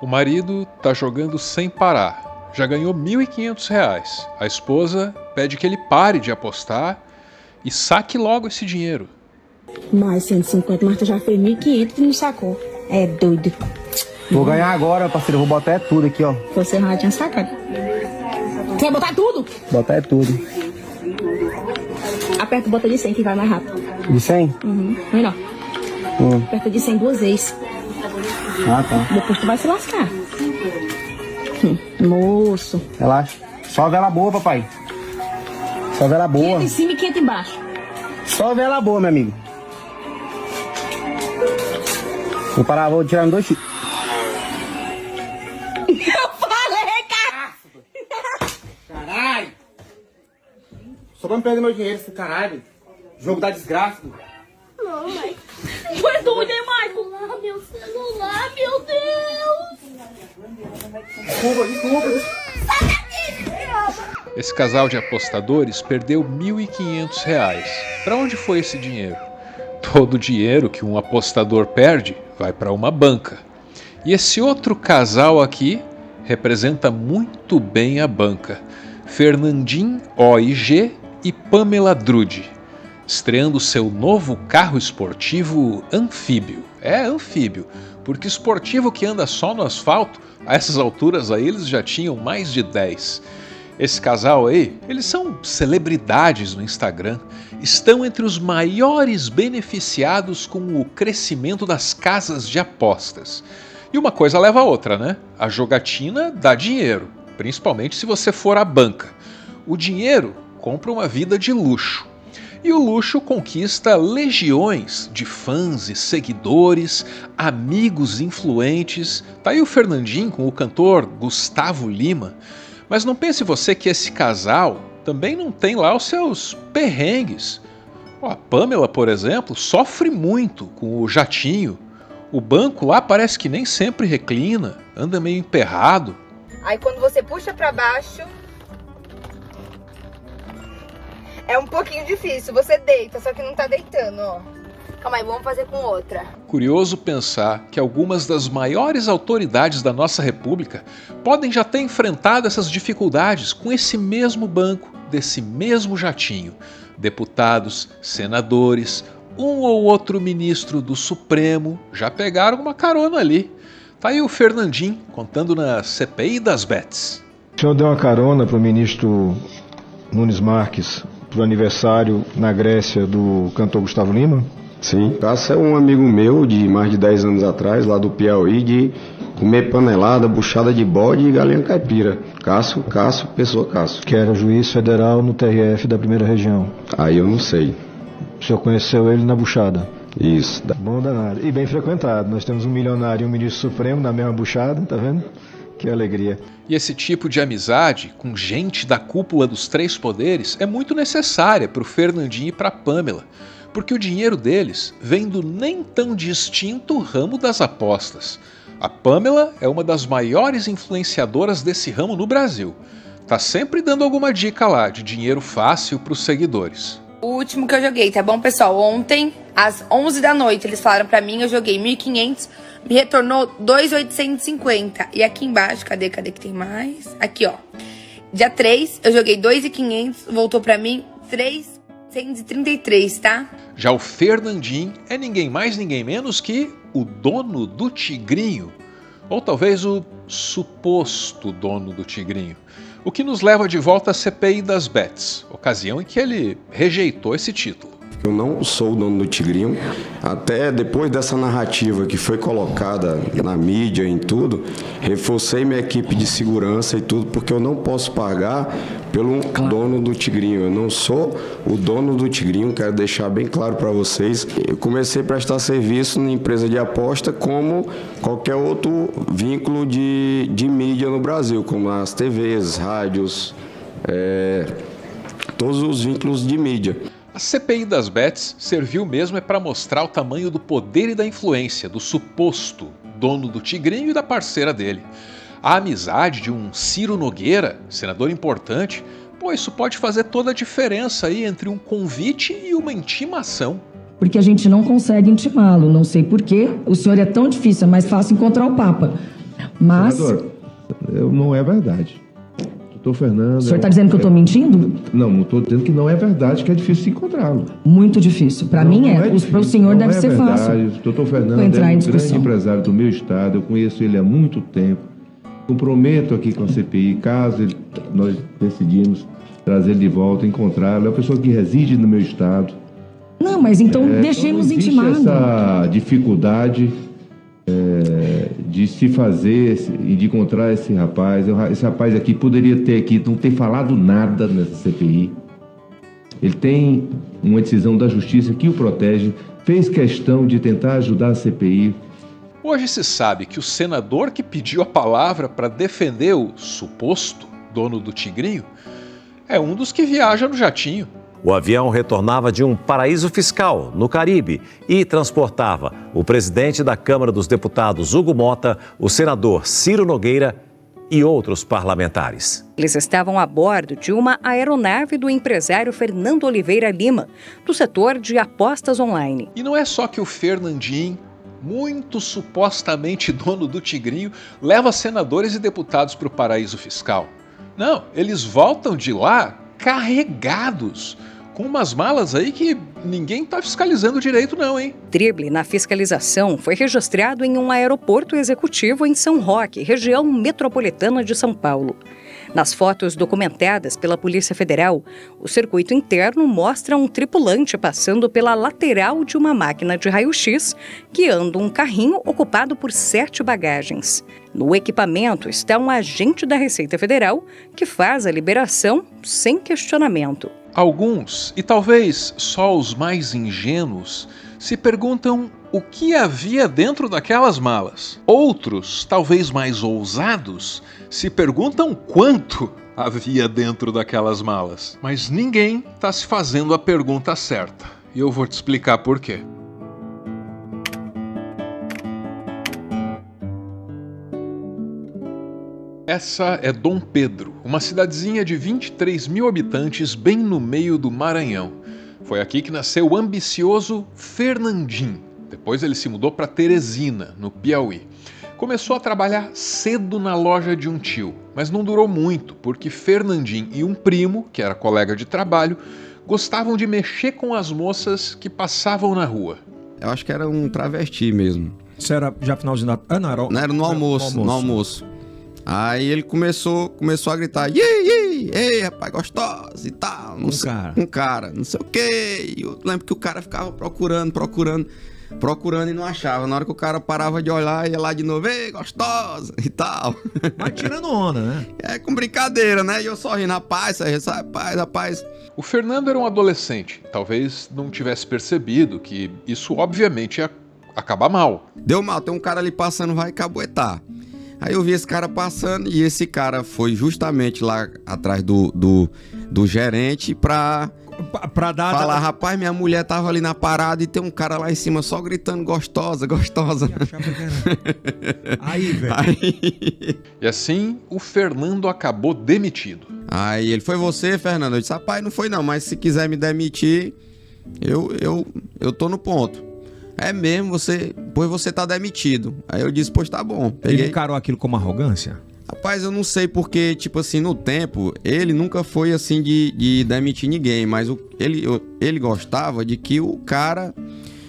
O marido tá jogando sem parar. Já ganhou R$ 1.500. A esposa pede que ele pare de apostar e saque logo esse dinheiro. Mais 150, Marta já fez 1.500 e não sacou. É doido. Vou ganhar agora, parceiro. Vou botar tudo aqui, ó. Você já tinha sacado. Você vai botar tudo? Botar tudo. Aperta o botão de 100 que vai mais rápido. De 100? Melhor. Aperta de 100 2 vezes. Ah, tá. Depois tu vai se lascar. Moço. Relaxa. Só vela boa, papai. Só vela boa. 500 em cima e 500 embaixo. Só vela boa, meu amigo. Vou parar, vou tirar em 2 chips. Eu falei, cara! Caralho! Só vamos perder meu dinheiro, esse caralho. Jogo da desgraça. Não, mãe. Tu é doido, hein, Michael? Ah, meu celular, meu Deus! Desculpa. Esse casal de apostadores perdeu R$ 1.500. Para onde foi esse dinheiro? Todo o dinheiro que um apostador perde vai para uma banca. E esse outro casal aqui representa muito bem a banca. Fernandim OIG e Pamela Drude, estreando seu novo carro esportivo anfíbio. É anfíbio, porque esportivo que anda só no asfalto, a essas alturas aí eles já tinham mais de 10. Esse casal aí, eles são celebridades no Instagram, estão entre os maiores beneficiados com o crescimento das casas de apostas. E uma coisa leva a outra, né? A jogatina dá dinheiro, principalmente se você for à banca. O dinheiro compra uma vida de luxo. E o luxo conquista legiões de fãs e seguidores, amigos influentes. Tá aí o Fernandinho com o cantor Gustavo Lima. Mas não pense você que esse casal também não tem lá os seus perrengues. A Pamela, por exemplo, sofre muito com o jatinho. O banco lá parece que nem sempre reclina, anda meio emperrado. Aí quando você puxa pra baixo, é um pouquinho difícil. Você deita, só que não tá deitando, ó. Calma aí, vamos fazer com outra. Curioso pensar que algumas das maiores autoridades da nossa república podem já ter enfrentado essas dificuldades com esse mesmo banco, desse mesmo jatinho. Deputados, senadores, um ou outro ministro do Supremo já pegaram uma carona ali. Tá aí o Fernandim contando na CPI das Bets. O senhor deu uma carona para o ministro Nunes Marques para o aniversário na Grécia do cantor Gustavo Lima? Sim, Cássio é um amigo meu de mais de 10 anos atrás, lá do Piauí, de comer panelada, buchada de bode e galinha caipira. Cássio, pessoa Cássio. Que era juiz federal no TRF da primeira região. Aí eu não sei. O senhor conheceu ele na buchada? Isso. Bom danado. E bem frequentado. Nós temos um milionário e um ministro supremo na mesma buchada, tá vendo? Que alegria. E esse tipo de amizade com gente da cúpula dos 3 poderes é muito necessária para o Fernandinho e para a Pamela, porque o dinheiro deles vem do nem tão distinto ramo das apostas. A Pamela é uma das maiores influenciadoras desse ramo no Brasil. Tá sempre dando alguma dica lá de dinheiro fácil para os seguidores. O último que eu joguei, tá bom, pessoal? Ontem, às 11 da noite, eles falaram pra mim, eu joguei 1.500, me retornou 2.850. E aqui embaixo, cadê que tem mais? Aqui, ó. Dia 3, eu joguei 2.500, voltou pra mim 333, tá? Já o Fernandim é ninguém mais, ninguém menos que o dono do Tigrinho. Ou talvez o suposto dono do Tigrinho. O que nos leva de volta à CPI das Bets, ocasião em que ele rejeitou esse título. Eu não sou o dono do Tigrinho, até depois dessa narrativa que foi colocada na mídia e em tudo, reforcei minha equipe de segurança e tudo, porque eu não posso pagar pelo dono do Tigrinho. Eu não sou o dono do Tigrinho, quero deixar bem claro para vocês. Eu comecei a prestar serviço na empresa de aposta como qualquer outro vínculo de mídia no Brasil, como as TVs, rádios, todos os vínculos de mídia. A CPI das Bets serviu mesmo para mostrar o tamanho do poder e da influência do suposto dono do Tigrinho e da parceira dele. A amizade de um Ciro Nogueira, senador importante, isso pode fazer toda a diferença aí entre um convite e uma intimação. Porque a gente não consegue intimá-lo, não sei porquê. O senhor é tão difícil, é mais fácil encontrar o Papa. Mas... Senador, não é verdade. Doutor Fernando... O senhor está dizendo que eu estou mentindo? Não estou dizendo que não é verdade, que é difícil encontrá-lo. Muito difícil. Para mim para o senhor deve ser fácil. Doutor Fernando é um grande empresário do meu estado, eu conheço ele há muito tempo. Comprometo aqui com a CPI, caso nós decidimos trazer ele de volta, encontrá-lo. É uma pessoa que reside no meu estado. Não, mas então deixemos intimado. Essa dificuldade de se fazer e de encontrar esse rapaz. Esse rapaz aqui poderia não ter falado nada nessa CPI. Ele tem uma decisão da justiça que o protege, fez questão de tentar ajudar a CPI. Hoje se sabe que o senador que pediu a palavra para defender o suposto dono do Tigrinho é um dos que viaja no jatinho. O avião retornava de um paraíso fiscal, no Caribe, e transportava o presidente da Câmara dos Deputados, Hugo Mota, o senador Ciro Nogueira e outros parlamentares. Eles estavam a bordo de uma aeronave do empresário Fernando Oliveira Lima, do setor de apostas online. E não é só que o Fernandinho, muito supostamente dono do Tigrinho, leva senadores e deputados para o paraíso fiscal. Não, eles voltam de lá carregados, com umas malas aí que ninguém tá fiscalizando direito não, hein? Drible na fiscalização foi registrado em um aeroporto executivo em São Roque, região metropolitana de São Paulo. Nas fotos documentadas pela Polícia Federal, o circuito interno mostra um tripulante passando pela lateral de uma máquina de raio-x, guiando um carrinho ocupado por 7 bagagens. No equipamento está um agente da Receita Federal que faz a liberação sem questionamento. Alguns, e talvez só os mais ingênuos, se perguntam o que havia dentro daquelas malas. Outros, talvez mais ousados, se perguntam quanto havia dentro daquelas malas. Mas ninguém está se fazendo a pergunta certa. E eu vou te explicar por quê. Essa é Dom Pedro, uma cidadezinha de 23 mil habitantes bem no meio do Maranhão. Foi aqui que nasceu o ambicioso Fernandinho. Depois ele se mudou para Teresina, no Piauí. Começou a trabalhar cedo na loja de um tio, mas não durou muito, porque Fernandinho e um primo, que era colega de trabalho, gostavam de mexer com as moças que passavam na rua. Eu acho que era um travesti mesmo. Isso era já finalzinho da... Não, era no almoço. Aí ele começou a gritar, ei, rapaz, gostosa e tal. Um cara, não sei o quê. E eu lembro que o cara ficava procurando e não achava. Na hora que o cara parava de olhar, ia lá de novo, ei, gostosa e tal. Mas tirando onda, né? É, com brincadeira, né? E eu sorrindo, rapaz. O Fernando era um adolescente. Talvez não tivesse percebido que isso obviamente ia acabar mal. Deu mal, tem um cara ali passando, vai cabuetar. Aí eu vi esse cara passando e esse cara foi justamente lá atrás do gerente pra falar, rapaz, minha mulher tava ali na parada e tem um cara lá em cima só gritando gostosa. Aí, velho. E assim, o Fernando acabou demitido. Aí ele, foi você, Fernando? Eu disse, rapaz, não foi não, mas se quiser me demitir, eu tô no ponto. É mesmo, você tá demitido. Aí eu disse, pois tá bom. Ele encarou aquilo como arrogância? Rapaz, eu não sei porque, tipo assim, no tempo, ele nunca foi assim de demitir ninguém, mas ele gostava de que o cara,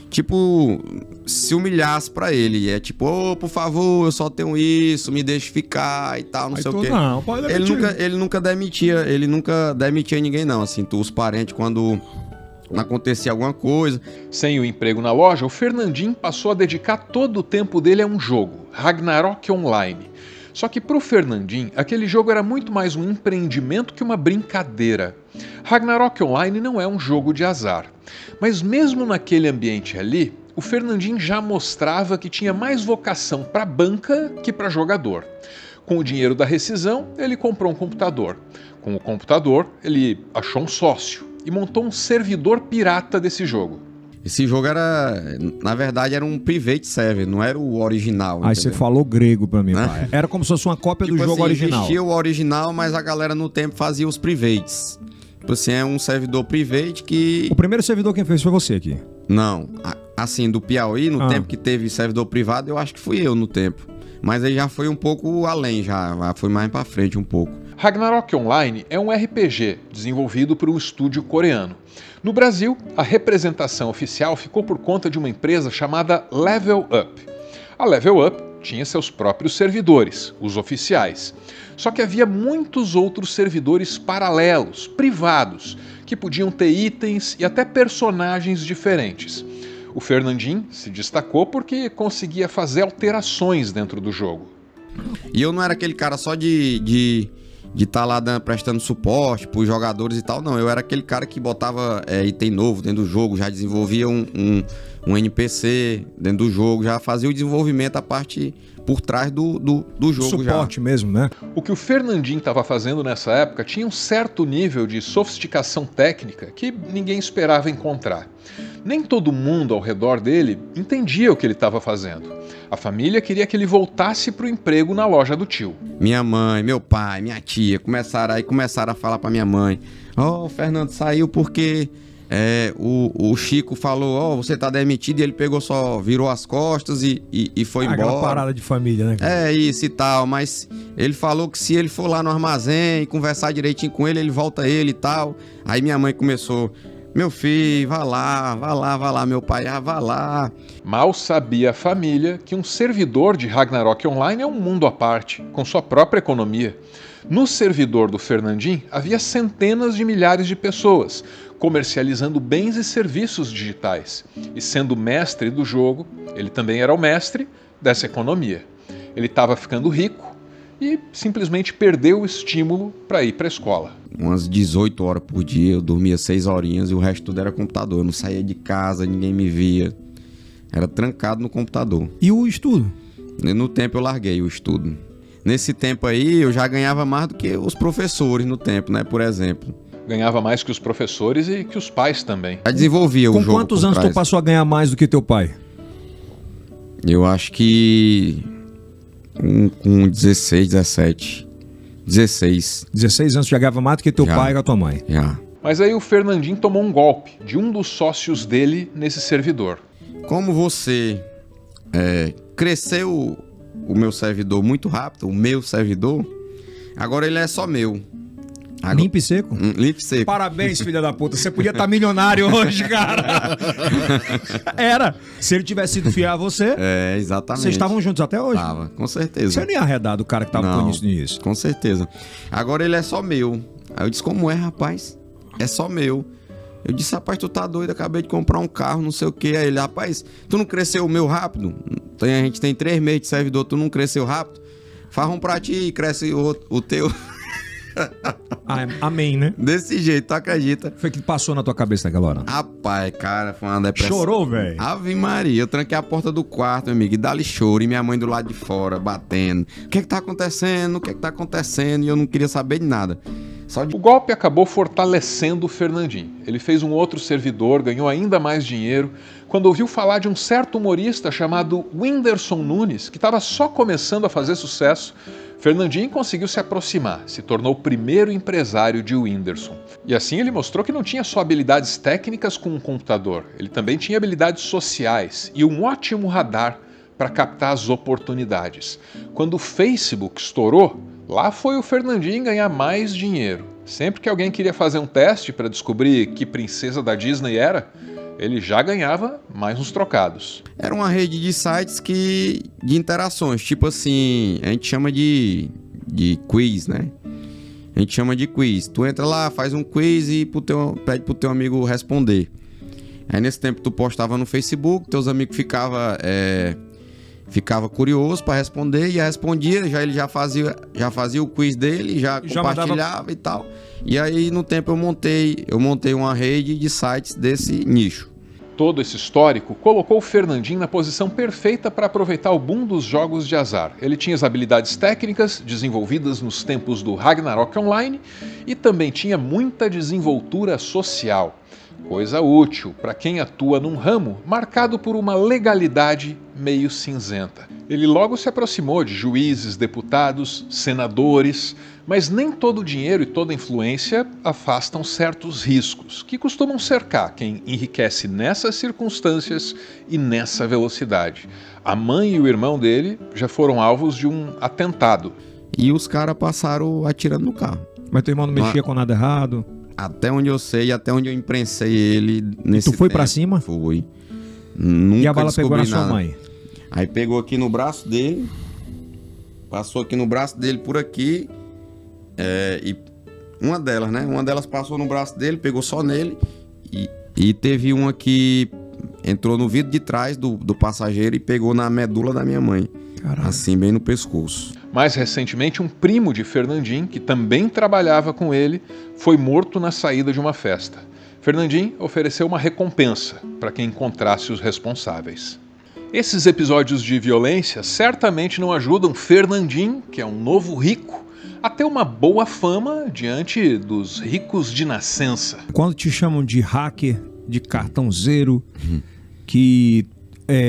tipo, se humilhasse pra ele. É tipo, por favor, eu só tenho isso, me deixa ficar e tal, não sei o quê. Não, pode demitir. Ele nunca demitia ninguém não, assim, os parentes quando acontecia alguma coisa. Sem o emprego na loja, o Fernandinho passou a dedicar todo o tempo dele a um jogo, Ragnarok Online. Só que pro Fernandinho, aquele jogo era muito mais um empreendimento que uma brincadeira. Ragnarok Online não é um jogo de azar. Mas mesmo naquele ambiente ali, o Fernandinho já mostrava que tinha mais vocação para banca que para jogador. Com o dinheiro da rescisão, ele comprou um computador. Com o computador, ele achou um sócio e montou um servidor pirata desse jogo. Esse jogo na verdade, era um private server, não era o original. Aí você falou grego pra mim, pai. Era como se fosse uma cópia do jogo original. Existia o original, mas a galera no tempo fazia os privates. Tipo assim, é um servidor private que... O primeiro servidor quem fez foi você aqui? Não, assim, do Piauí, no tempo que teve servidor privado, eu acho que fui eu no tempo. mas aí já foi um pouco além, já foi mais pra frente um pouco. Ragnarok Online é um RPG desenvolvido por um estúdio coreano. No Brasil, a representação oficial ficou por conta de uma empresa chamada Level Up. A Level Up tinha seus próprios servidores, os oficiais. Só que havia muitos outros servidores paralelos, privados, que podiam ter itens e até personagens diferentes. O Fernandinho se destacou porque conseguia fazer alterações dentro do jogo. E eu não era aquele cara só de estar lá prestando suporte para os jogadores e tal, não. Eu era aquele cara que botava item novo dentro do jogo, já desenvolvia um NPC dentro do jogo, já fazia o desenvolvimento, a parte por trás do jogo. Suporte mesmo, né? O que o Fernandinho estava fazendo nessa época tinha um certo nível de sofisticação técnica que ninguém esperava encontrar. Nem todo mundo ao redor dele entendia o que ele estava fazendo. A família queria que ele voltasse para o emprego na loja do tio. Minha mãe, meu pai, minha tia começaram a falar para minha mãe: o Fernando saiu porque o Chico falou, você tá demitido, e ele virou as costas e foi embora. Aquela parada de família, né? É isso e tal, mas ele falou que se ele for lá no armazém e conversar direitinho com ele volta ele e tal. Aí minha mãe começou: meu filho, vá lá, meu pai, vá lá. Mal sabia a família que um servidor de Ragnarok Online é um mundo à parte, com sua própria economia. No servidor do Fernandinho havia centenas de milhares de pessoas, comercializando bens e serviços digitais. E sendo mestre do jogo, ele também era o mestre dessa economia. Ele estava ficando rico e simplesmente perdeu o estímulo para ir para a escola. Umas 18 horas por dia, eu dormia 6 horinhas e o resto tudo era computador. Eu não saía de casa, ninguém me via. Era trancado no computador. E o estudo? No tempo eu larguei o estudo. Nesse tempo aí eu já ganhava mais do que os professores no tempo, né? Por exemplo. Ganhava mais que os professores e que os pais também. Já desenvolvia o jogo. Com quantos anos tu passou a ganhar mais do que teu pai? Eu acho que com 16, 17. 16. 16 anos já ganhava mais do que teu pai e a tua mãe. Já. Mas aí o Fernandinho tomou um golpe de um dos sócios dele nesse servidor. Como você cresceu o meu servidor muito rápido, o meu servidor, agora ele é só meu. Limpo e seco? Limpo e seco. Parabéns, filha da puta. Você podia estar milionário hoje, cara. Era. Se ele tivesse sido fiel a você. Exatamente. Vocês estavam juntos até hoje? Tava, com certeza. Você nem ia arredar do cara que tava com isso nisso. Com certeza. Agora ele é só meu. Aí eu disse: como é, rapaz? É só meu. Eu disse: rapaz, tu tá doido? Acabei de comprar um carro, não sei o que. Aí ele: rapaz, tu não cresceu o meu rápido? A gente tem 3 meses de servidor, tu não cresceu rápido? Faz um pra ti e cresce o teu. Amém, né? Desse jeito, tu acredita? Foi que passou na tua cabeça naquela hora? Rapaz, cara, foi uma depressão. Chorou, velho? Ave Maria, eu tranquei a porta do quarto, meu amigo, e dali choro, e minha mãe do lado de fora, batendo. O que tá acontecendo? O que tá acontecendo? E eu não queria saber de nada. O golpe acabou fortalecendo o Fernandinho. Ele fez um outro servidor, ganhou ainda mais dinheiro, quando ouviu falar de um certo humorista chamado Whindersson Nunes, que estava só começando a fazer sucesso. Fernandinho conseguiu se aproximar, se tornou o primeiro empresário de Whindersson. E assim ele mostrou que não tinha só habilidades técnicas com um computador, ele também tinha habilidades sociais e um ótimo radar para captar as oportunidades. Quando o Facebook estourou, lá foi o Fernandinho ganhar mais dinheiro. Sempre que alguém queria fazer um teste para descobrir que princesa da Disney era, ele já ganhava mais uns trocados. Era uma rede de sites de interações, tipo assim, a gente chama de quiz, né? A gente chama de quiz. Tu entra lá, faz um quiz e pede pro teu amigo responder. Aí nesse tempo tu postava no Facebook, teus amigos ficavam curiosos para responder, e respondia, ele já fazia o quiz dele, já compartilhava e tal. E aí no tempo eu montei uma rede de sites desse nicho. Todo esse histórico colocou o Fernandinho na posição perfeita para aproveitar o boom dos jogos de azar. Ele tinha as habilidades técnicas desenvolvidas nos tempos do Ragnarok Online e também tinha muita desenvoltura social. Coisa útil para quem atua num ramo marcado por uma legalidade meio cinzenta. Ele logo se aproximou de juízes, deputados, senadores, mas nem todo o dinheiro e toda a influência afastam certos riscos, que costumam cercar quem enriquece nessas circunstâncias e nessa velocidade. A mãe e o irmão dele já foram alvos de um atentado. E os caras passaram atirando no carro. Mas teu irmão não mexia com nada errado? Até onde eu sei, até onde eu imprensei ele nesse Tu foi tempo. pra cima? Fui. Nunca E a bala pegou na descobri sua nada. mãe? Aí pegou aqui no braço dele, passou aqui no braço dele por aqui, e uma delas, né? Uma delas passou no braço dele, pegou só nele, e teve uma que entrou no vidro de trás do passageiro e pegou na medula da minha mãe. Caralho. Assim, bem no pescoço. Mais recentemente, um primo de Fernandinho, que também trabalhava com ele, foi morto na saída de uma festa. Fernandinho ofereceu uma recompensa para quem encontrasse os responsáveis. Esses episódios de violência certamente não ajudam Fernandinho, que é um novo rico, a ter uma boa fama diante dos ricos de nascença. Quando te chamam de hacker, de cartãozeiro, que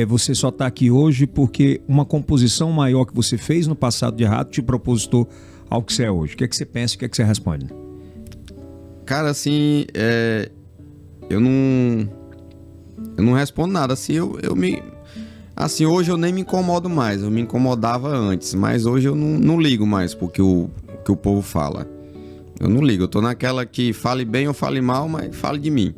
você só está aqui hoje porque uma composição maior que você fez no passado de errado te propositou ao que você é hoje. O que é que você pensa e o que é que você responde? Cara, assim, eu não respondo nada. Assim, assim, hoje eu nem me incomodo mais. Eu me incomodava antes, mas hoje eu não ligo mais porque o povo fala. Eu não ligo. Eu tô naquela que fale bem ou fale mal, mas fale de mim.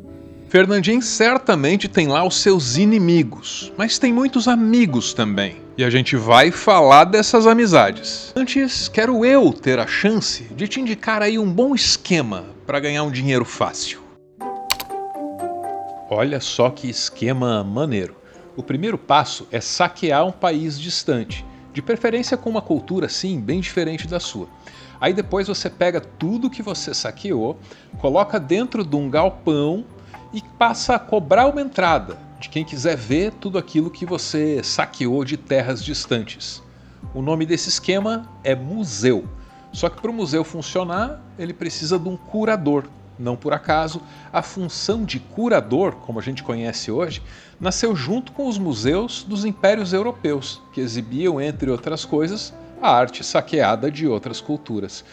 Fernandinho certamente tem lá os seus inimigos, mas tem muitos amigos também. E a gente vai falar dessas amizades. Antes, quero eu ter a chance de te indicar aí um bom esquema para ganhar um dinheiro fácil. Olha só que esquema maneiro. O primeiro passo é saquear um país distante, de preferência com uma cultura assim bem diferente da sua. Aí depois você pega tudo que você saqueou, coloca dentro de um galpão e passa a cobrar uma entrada de quem quiser ver tudo aquilo que você saqueou de terras distantes. O nome desse esquema é museu. Só que para o museu funcionar, ele precisa de um curador. Não por acaso, a função de curador, como a gente conhece hoje, nasceu junto com os museus dos impérios europeus, que exibiam, entre outras coisas, a arte saqueada de outras culturas.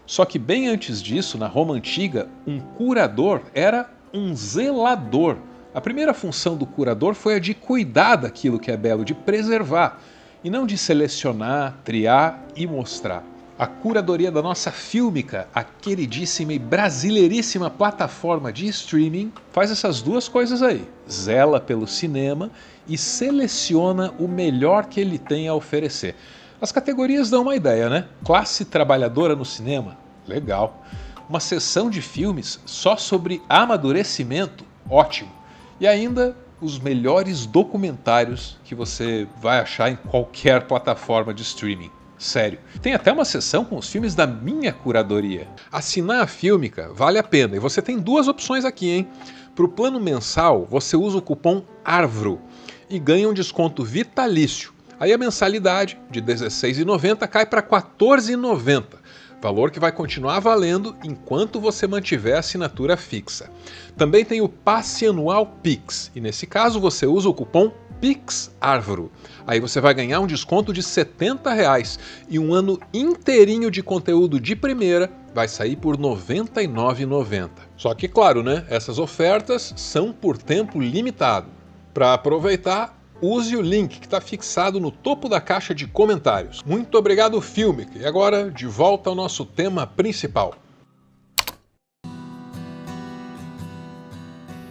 Só que bem antes disso, na Roma Antiga, um curador era um zelador. A primeira função do curador foi a de cuidar daquilo que é belo, de preservar, e não de selecionar, triar e mostrar. A curadoria da nossa Fílmica, a queridíssima e brasileiríssima plataforma de streaming, faz essas duas coisas aí. Zela pelo cinema e seleciona o melhor que ele tem a oferecer. As categorias dão uma ideia, né? Classe trabalhadora no cinema? Legal. Uma sessão de filmes só sobre amadurecimento? Ótimo. E ainda os melhores documentários que você vai achar em qualquer plataforma de streaming. Sério. Tem até uma seção com os filmes da minha curadoria. Assinar a Fílmica vale a pena. E você tem duas opções aqui, hein? Para o plano mensal, você usa o cupom ARVRO e ganha um desconto vitalício. Aí a mensalidade de R$ 16,90 cai para R$ 14,90. Valor que vai continuar valendo enquanto você mantiver a assinatura fixa. Também tem o passe anual Pix. E nesse caso você usa o cupom PIXARVRO. Aí você vai ganhar um desconto de R$ 70 e um ano inteirinho de conteúdo de primeira vai sair por R$ 99,90. Só que claro, né? Essas ofertas são por tempo limitado. Para aproveitar, use o link que está fixado no topo da caixa de comentários. Muito obrigado, Fílmica. E agora, de volta ao nosso tema principal.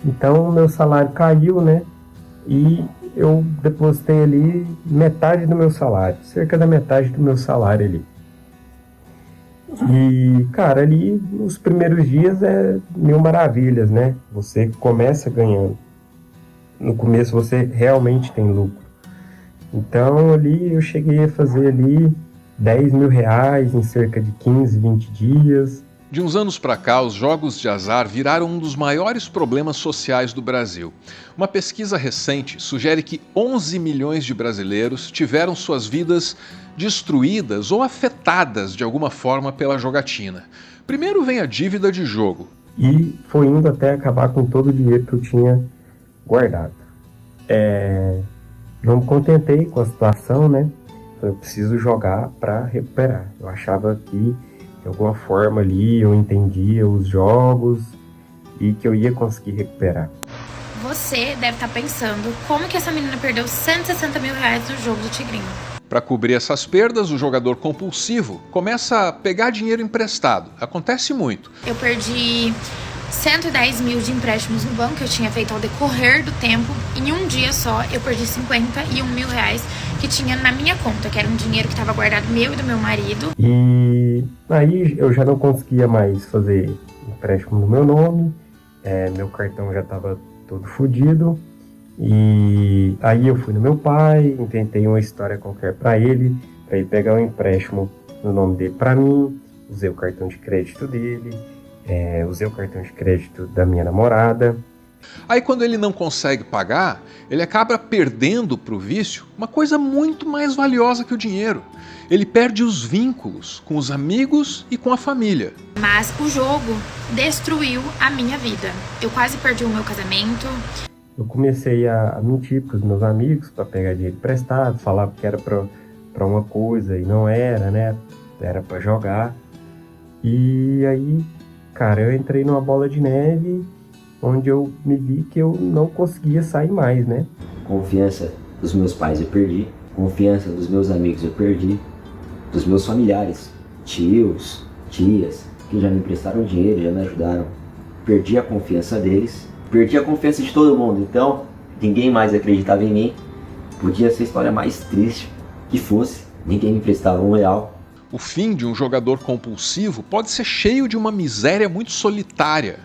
Então, meu salário caiu, né? E eu depositei ali metade do meu salário, cerca da metade do meu salário ali. E, cara, ali nos primeiros dias é mil maravilhas, né? Você começa ganhando. No começo você realmente tem lucro. Então ali eu cheguei a fazer ali R$10 mil em cerca de 15, 20 dias. De uns anos para cá, os jogos de azar viraram um dos maiores problemas sociais do Brasil. Uma pesquisa recente sugere que 11 milhões de brasileiros tiveram suas vidas destruídas ou afetadas de alguma forma pela jogatina. Primeiro vem a dívida de jogo. E foi indo até acabar com todo o dinheiro que eu tinha guardado. Não me contentei com a situação, né? Eu preciso jogar para recuperar. Eu achava que, de alguma forma ali, eu entendia os jogos e que eu ia conseguir recuperar. Você deve estar pensando como que essa menina perdeu 160 mil reais no jogo do Tigrinho. Para cobrir essas perdas, o jogador compulsivo começa a pegar dinheiro emprestado. Acontece muito. Eu perdi 110 mil de empréstimos no banco que eu tinha feito ao decorrer do tempo. Em um dia só, eu perdi 51 mil reais que tinha na minha conta, que era um dinheiro que estava guardado meu e do meu marido. E aí eu já não conseguia mais fazer empréstimo no meu nome, meu cartão já estava todo fodido. E aí eu fui no meu pai, inventei uma história qualquer para ele pegar um empréstimo no nome dele para mim, usei o cartão de crédito dele, usei o cartão de crédito da minha namorada. Aí quando ele não consegue pagar, ele acaba perdendo para o vício uma coisa muito mais valiosa que o dinheiro. Ele perde os vínculos com os amigos e com a família. Mas o jogo destruiu a minha vida. Eu quase perdi o meu casamento. Eu comecei a mentir para os meus amigos para pegar dinheiro emprestado, falava que era para uma coisa e não era, né? Era para jogar. E aí, cara, eu entrei numa bola de neve onde eu me vi que eu não conseguia sair mais, né? Confiança dos meus pais eu perdi, confiança dos meus amigos eu perdi, dos meus familiares, tios, tias, que já me emprestaram dinheiro, já me ajudaram. Perdi a confiança deles, perdi a confiança de todo mundo, então ninguém mais acreditava em mim. Podia ser a história mais triste que fosse, ninguém me emprestava R$1. O fim de um jogador compulsivo pode ser cheio de uma miséria muito solitária.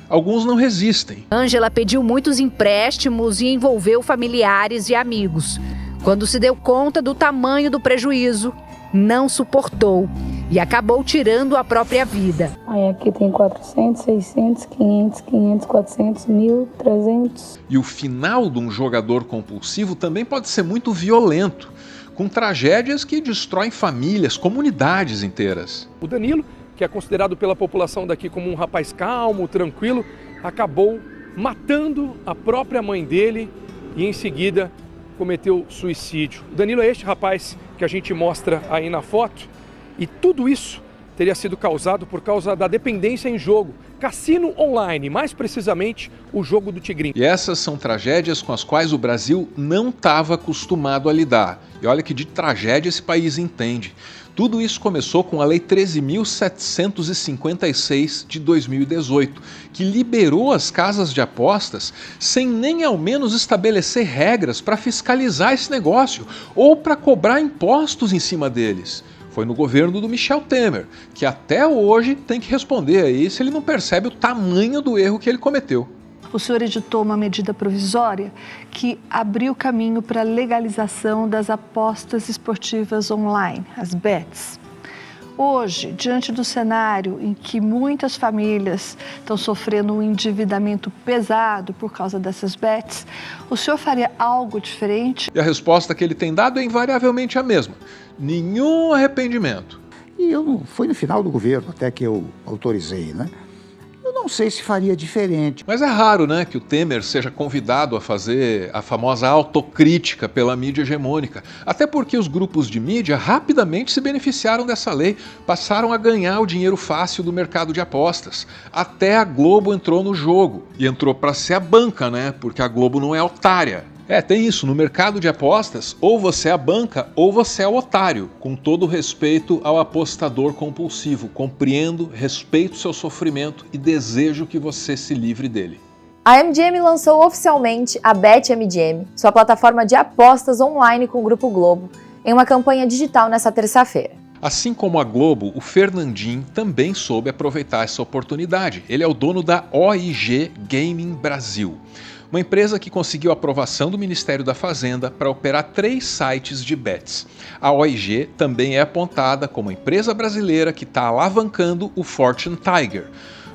Alguns não resistem. Ângela pediu muitos empréstimos e envolveu familiares e amigos. Quando se deu conta do tamanho do prejuízo, não suportou e acabou tirando a própria vida. Aí aqui tem 400, 600, 500, 500, 400, 1.000, 300. E o final de um jogador compulsivo também pode ser muito violento, com tragédias que destroem famílias, comunidades inteiras. O Danilo, que é considerado pela população daqui como um rapaz calmo, tranquilo, acabou matando a própria mãe dele e em seguida cometeu suicídio. O Danilo é este rapaz que a gente mostra aí na foto e tudo isso teria sido causado por causa da dependência em jogo, cassino online, mais precisamente o jogo do Tigrinho. E essas são tragédias com as quais o Brasil não estava acostumado a lidar. E olha que de tragédia esse país entende. Tudo isso começou com a Lei 13.756 de 2018, que liberou as casas de apostas sem nem ao menos estabelecer regras para fiscalizar esse negócio ou para cobrar impostos em cima deles. Foi no governo do Michel Temer, que até hoje tem que responder aí se ele não percebe o tamanho do erro que ele cometeu. O senhor editou uma medida provisória que abriu caminho para a legalização das apostas esportivas online, as bets. Hoje, diante do cenário em que muitas famílias estão sofrendo um endividamento pesado por causa dessas bets, o senhor faria algo diferente? E a resposta que ele tem dado é invariavelmente a mesma. Nenhum arrependimento. E foi no final do governo até que eu autorizei, né? Eu não sei se faria diferente. Mas é raro, né, que o Temer seja convidado a fazer a famosa autocrítica pela mídia hegemônica. Até porque os grupos de mídia rapidamente se beneficiaram dessa lei, passaram a ganhar o dinheiro fácil do mercado de apostas. Até a Globo entrou no jogo. E entrou para ser a banca, né, porque a Globo não é otária. Tem isso, no mercado de apostas, ou você é a banca ou você é o otário, com todo respeito ao apostador compulsivo. Compreendo, respeito seu sofrimento e desejo que você se livre dele. A MGM lançou oficialmente a BetMGM, sua plataforma de apostas online com o Grupo Globo, em uma campanha digital nesta terça-feira. Assim como a Globo, o Fernandinho também soube aproveitar essa oportunidade. Ele é o dono da OIG Gaming Brasil, uma empresa que conseguiu a aprovação do Ministério da Fazenda para operar 3 sites de bets. A OIG também é apontada como a empresa brasileira que está alavancando o Fortune Tiger,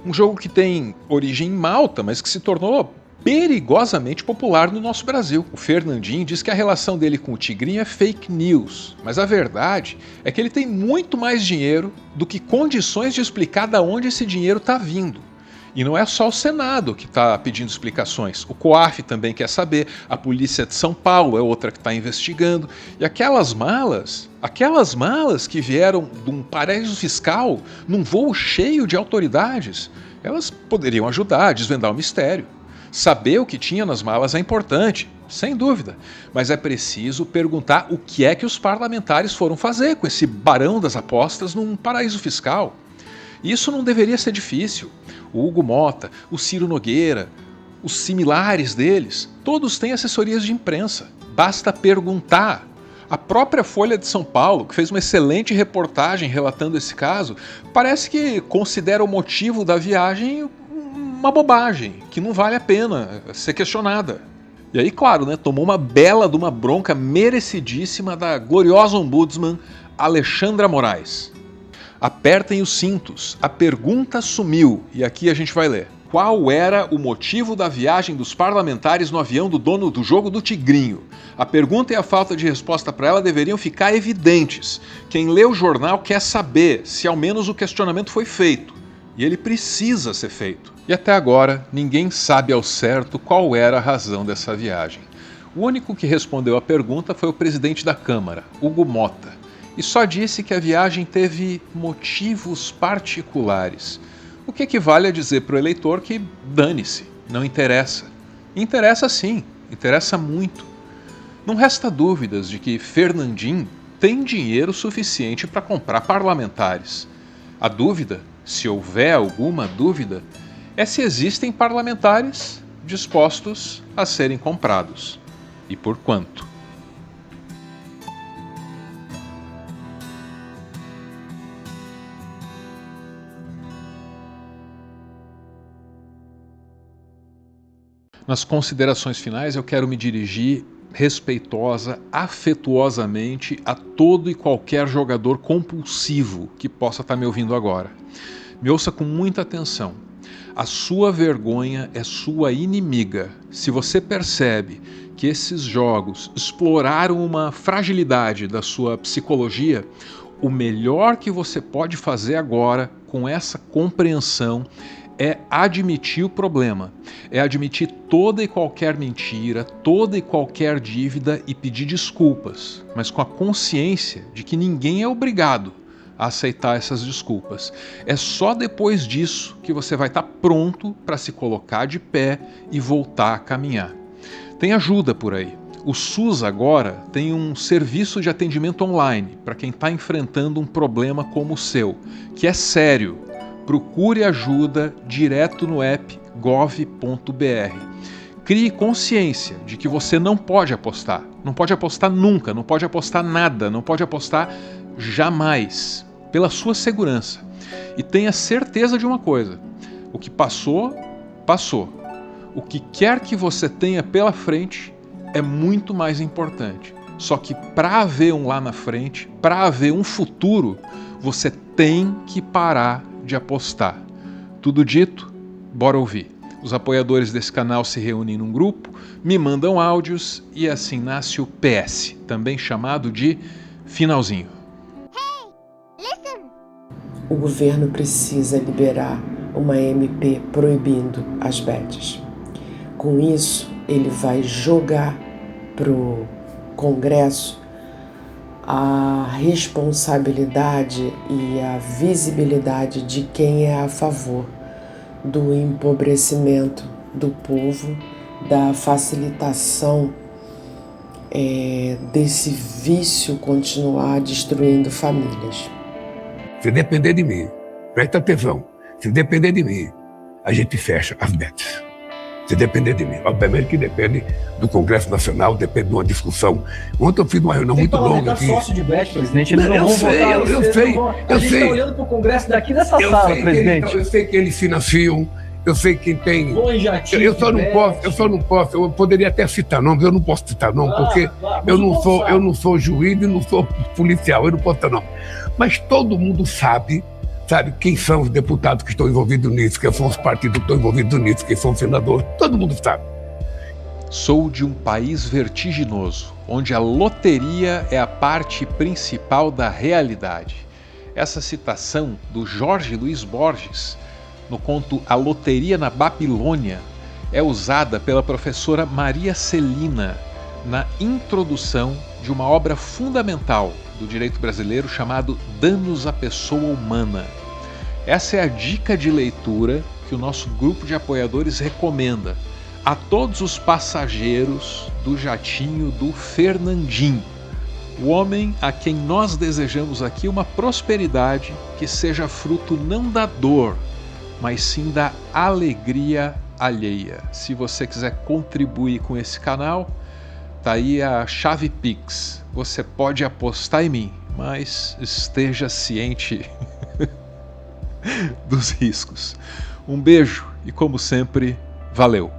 um jogo que tem origem em Malta, mas que se tornou perigosamente popular no nosso Brasil. O Fernandinho diz que a relação dele com o Tigrinho é fake news, mas a verdade é que ele tem muito mais dinheiro do que condições de explicar de onde esse dinheiro está vindo. E não é só o Senado que está pedindo explicações. O COAF também quer saber, a Polícia de São Paulo é outra que está investigando. E aquelas malas que vieram de um paraíso fiscal, num voo cheio de autoridades, elas poderiam ajudar a desvendar o mistério. Saber o que tinha nas malas é importante, sem dúvida, mas é preciso perguntar o que é que os parlamentares foram fazer com esse barão das apostas num paraíso fiscal. Isso não deveria ser difícil. O Hugo Mota, o Ciro Nogueira, os similares deles, todos têm assessorias de imprensa. Basta perguntar. A própria Folha de São Paulo, que fez uma excelente reportagem relatando esse caso, parece que considera o motivo da viagem uma bobagem, que não vale a pena ser questionada. E aí, claro, né, tomou uma bela de uma bronca merecidíssima da gloriosa ombudsman Alexandra Moraes. Apertem os cintos, a pergunta sumiu, e aqui a gente vai ler. Qual era o motivo da viagem dos parlamentares no avião do dono do jogo do Tigrinho? A pergunta e a falta de resposta para ela deveriam ficar evidentes. Quem lê o jornal quer saber se ao menos o questionamento foi feito. E ele precisa ser feito. E até agora, ninguém sabe ao certo qual era a razão dessa viagem. O único que respondeu a pergunta foi o presidente da Câmara, Hugo Mota, e só disse que a viagem teve motivos particulares. O que equivale a dizer para o eleitor que dane-se, não interessa. Interessa sim, interessa muito. Não resta dúvidas de que Fernandinho tem dinheiro suficiente para comprar parlamentares. A dúvida, se houver alguma dúvida, é se existem parlamentares dispostos a serem comprados. E por quanto? Nas considerações finais, eu quero me dirigir respeitosa, afetuosamente a todo e qualquer jogador compulsivo que possa estar me ouvindo agora. Me ouça com muita atenção. A sua vergonha é sua inimiga. Se você percebe que esses jogos exploraram uma fragilidade da sua psicologia, o melhor que você pode fazer agora, com essa compreensão, é admitir o problema, é admitir toda e qualquer mentira, toda e qualquer dívida e pedir desculpas, mas com a consciência de que ninguém é obrigado a aceitar essas desculpas. É só depois disso que você vai estar pronto para se colocar de pé e voltar a caminhar. Tem ajuda por aí. O SUS agora tem um serviço de atendimento online para quem está enfrentando um problema como o seu, que é sério. Procure ajuda direto no app gov.br. Crie consciência de que você não pode apostar. Não pode apostar nunca, não pode apostar nada, não pode apostar jamais. Pela sua segurança. E tenha certeza de uma coisa: o que passou, passou. O que quer que você tenha pela frente é muito mais importante. Só que para haver um lá na frente, para haver um futuro, você tem que parar de apostar. Tudo dito, bora ouvir. Os apoiadores desse canal se reúnem num grupo, me mandam áudios e assim nasce o PS, também chamado de Finalzinho. O governo precisa liberar uma MP proibindo as bets. Com isso, ele vai jogar para o Congresso a responsabilidade e a visibilidade de quem é a favor do empobrecimento do povo, da facilitação desse vício continuar destruindo famílias. Se depender de mim, presta atenção, se depender de mim, a gente fecha as bets. Se depender de mim, obviamente que depende do Congresso Nacional, depende de uma discussão. Ontem eu fiz uma reunião muito longa aqui. Sócio de bet, presidente, eles não vão votar. Eu sei. A gente está olhando para o Congresso daqui dessa sala, presidente. Eu sei que eles financiam, eu sei quem tem. Eu só não posso, eu poderia até citar nomes, eu não posso citar nomes, porque eu não sou juiz e não sou policial, eu não posso citar nomes. Mas todo mundo sabe quem são os deputados que estão envolvidos nisso, quem são os partidos que estão envolvidos nisso, quem são os senadores, todo mundo sabe. Sou de um país vertiginoso, onde a loteria é a parte principal da realidade. Essa citação do Jorge Luiz Borges no conto A Loteria na Babilônia, é usada pela professora Maria Celina na introdução de uma obra fundamental do direito brasileiro chamado Danos à Pessoa Humana. Essa é a dica de leitura que o nosso grupo de apoiadores recomenda a todos os passageiros do jatinho do Fernandinho, o homem a quem nós desejamos aqui uma prosperidade que seja fruto não da dor, mas sim da alegria alheia. Se você quiser contribuir com esse canal, tá aí a chave Pix. Você pode apostar em mim, mas esteja ciente dos riscos. Um beijo e, como sempre, valeu!